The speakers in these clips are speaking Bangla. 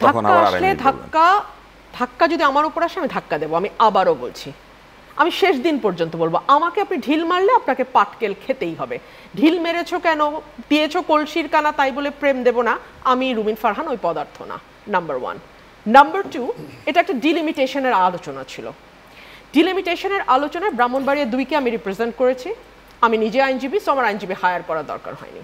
তখন আবার আড়াই মিনিট ধাক্কা যদি আমার উপর আসে আমি ধাক্কা দেবো। আমি আবারও বলছি, আমি শেষ দিন পর্যন্ত বলবো, আমাকে আপনি ঢিল মারলে আপনাকে পাটকেল খেতেই হবে। ঢিল মেরেছো কেন, দিয়েছো কলসির কানা, তাই বলে প্রেম দেব না। আমি রুমিন ফারহান ওই পদার্থ না, নাম্বার 1। নাম্বার 2, এটা একটা ডিলিমিটেশনের আলোচনা ছিল। ডিলিমিটেশনের আলোচনায় ব্রাহ্মণবাড়িয়া 2কে আমি রিপ্রেজেন্ট করেছি। আমি নিজে আইনজীবী, সো আমার আইনজীবী হায়ার করার দরকার হয়নি।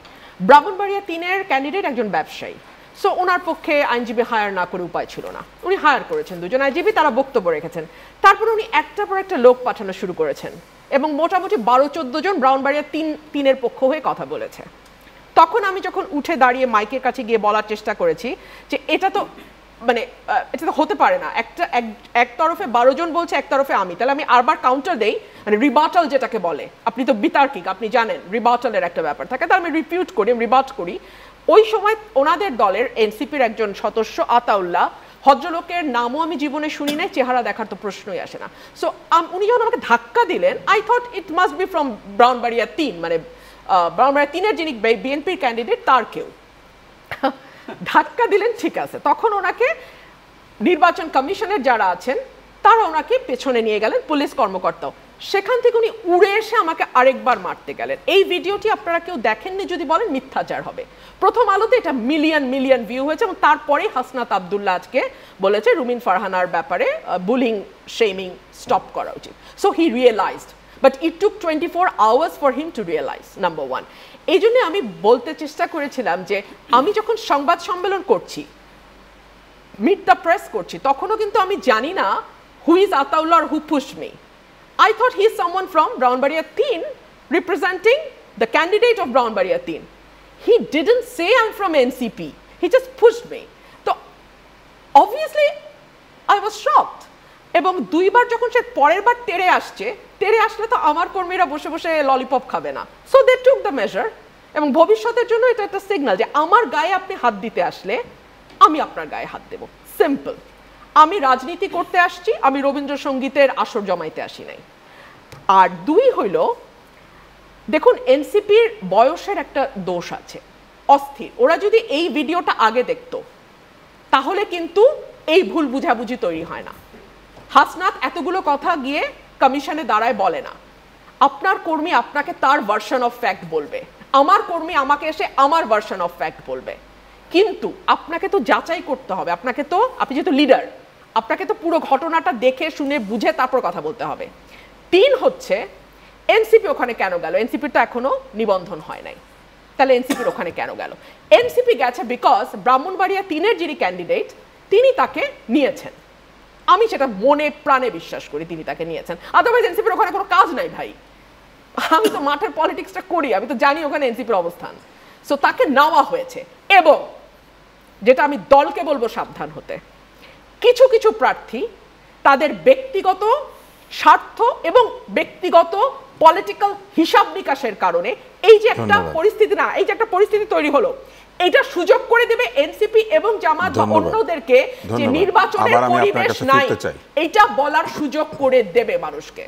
ব্রাহ্মণবাড়িয়া 3-এর ক্যান্ডিডেট একজন ব্যবসায়ী, সো ওনার পক্ষে আইনজীবী হায়ার না করে উপায় ছিল না। উনি হায়ার করেছেন 2জন আইনজীবী, তারা বক্তব্য রেখেছেন। তারপর উনি একটার পর একটা লোক পাঠানো শুরু করেছেন এবং মোটামুটি 12-14 জন ব্রাহ্মণবাড়িয়া 3-এর পক্ষ হয়ে কথা বলেছে। তখন আমি যখন উঠে দাঁড়িয়ে মাইকের কাছে গিয়ে বলার চেষ্টা করেছি যে এটা তো হতে পারে না, এক তরফে 12 জন বলছে, এক তরফে আমি, তাহলে আমি আরবার কাউন্টার দেই, মানে রিবাটাল যেটাকে বলে। আপনি তো বিতার্কিক, আপনি জানেন রিবাটালের একটা ব্যাপার থাকে, তাহলে আমি রিপিউট করি, আমি রিবাট করি। ওই সময় ওনাদের দলের এনসিপির একজন সদস্য আতাউল্লাহ, ভদ্রলোকের নামও আমি জীবনে শুনি নাই, চেহারা দেখার তো প্রশ্নই আসে না। সো উনি যখন আমাকে ধাক্কা দিলেন, I thought it must be from Brahmanbaria 3, মানে ব্রাহ্মণবাড়িয়া 3-এর যিনি বিএনপির ক্যান্ডিডেট তার কেউ। ধাক্কা দিলেন, ঠিক আছে। তখন ওনাকে নির্বাচন কমিশনের যারা আছেন তারা ওনাকে পেছনে নিয়ে গেলেন, পুলিশ কর্মকর্তাও। সেখান থেকে উনি উড়ে এসে আমাকে আরেকবার মারতে গেলেন। এই ভিডিওটি আপনারা কেউ দেখেননি যদি বলেন মিথ্যাচার হবে। প্রথম আলোতে এটা মিলিয়ন ভিউ হয়েছে এবং তারপরে হাসনাত আব্দুল্লাহ আজকে বলেছে রুমিন ফারহানার ব্যাপারে বুলিং শেমিং স্টপ করা উচিত। So he realized, but it took 24 hours for him to realize, number 1। এই জন্য আমি বলতে চেষ্টা করেছিলাম যে আমি যখন সংবাদ সম্মেলন করছি, মিট দ্য প্রেস করছি, তখনও কিন্তু আমি জানি না who is Ataullah or who pushed me. I thought he is someone from Brownbaria 3 representing the candidate of Brownbaria 3. He didn't say I'm from NCP. He just pushed me. So obviously I was shocked. এবং 2বার যখন সে পরের বার তেড়ে আসলে তো আমার কর্মীরা বসে বসে ললিপপ খাবে না। So they took the measure. এবং ভবিষ্যতের জন্য এটা একটা সিগন্যাল যে আমার গায়ে আপনি হাত দিতে আসলে আমি আপনার গায়ে হাত দেব। সিম্পল। আমি রাজনীতি করতে আসছি, আমি রবীন্দ্রসঙ্গীতের আসর জমাইতে আসি নাই। আর 2 হইল, দেখুন এনসিপির বয়সের একটা দোষ আছে, অস্থির। ওরা যদি এই ভিডিওটা আগে দেখতো তাহলে কিন্তু এই ভুল বুঝাবুঝি তৈরি হয় না। হাসনাত এতগুলো কথা গিয়ে কমিশনে দাঁড়ায় বলে না। আপনার কর্মী আপনাকে তার ভার্সন অফ ফ্যাক্ট বলবে, আমার কর্মী আমাকে এসে আমার ভার্সন অফ ফ্যাক্ট বলবে। কিন্তু আপনাকে তো যাচাই করতে হবে, আপনি যেহেতু লিডার, আপনাকে তো পুরো ঘটনাটা দেখে শুনে বুঝে তারপর কথা বলতে হবে। 3 হচ্ছে এনসিপি ওখানে কেন গেল? এনসিপির তো এখনো নিবন্ধন হয় নাই, তাহলে এনসিপির ওখানে কেন গেল? এনসিপি গেছে বিকজ ব্রাহ্মণবাড়িয়া 3-এর যিনি ক্যান্ডিডেট তিনি তাকে নিয়েছেন। আমি সেটা মনে প্রাণে বিশ্বাস করি তিনি তাকে নিয়েছেন, আদারওয়াইজ এনসিপির ওখানে কোনো কাজ নাই ভাই। আমি তো মাঠের পলিটিক্সটা করি, আমি তো জানি ওখানে এনসিপির অবস্থান। সো তাকে নেওয়া হয়েছে। এবং যেটা আমি দলকে বলবো সাবধান হতে, কিছু কিছু প্রার্থী তাদের ব্যক্তিগত স্বার্থ এবং ব্যক্তিগত পলিটিক্যাল হিসাব নিকাশের কারণে এই যে একটা পরিস্থিতি তৈরি হলো, এটা সুযোগ করে দেবে এনসিপি এবং জামাত বা অন্যদেরকে যে নির্বাচনের পরিবেশ নাই, এটা বলার সুযোগ করে দেবে মানুষকে।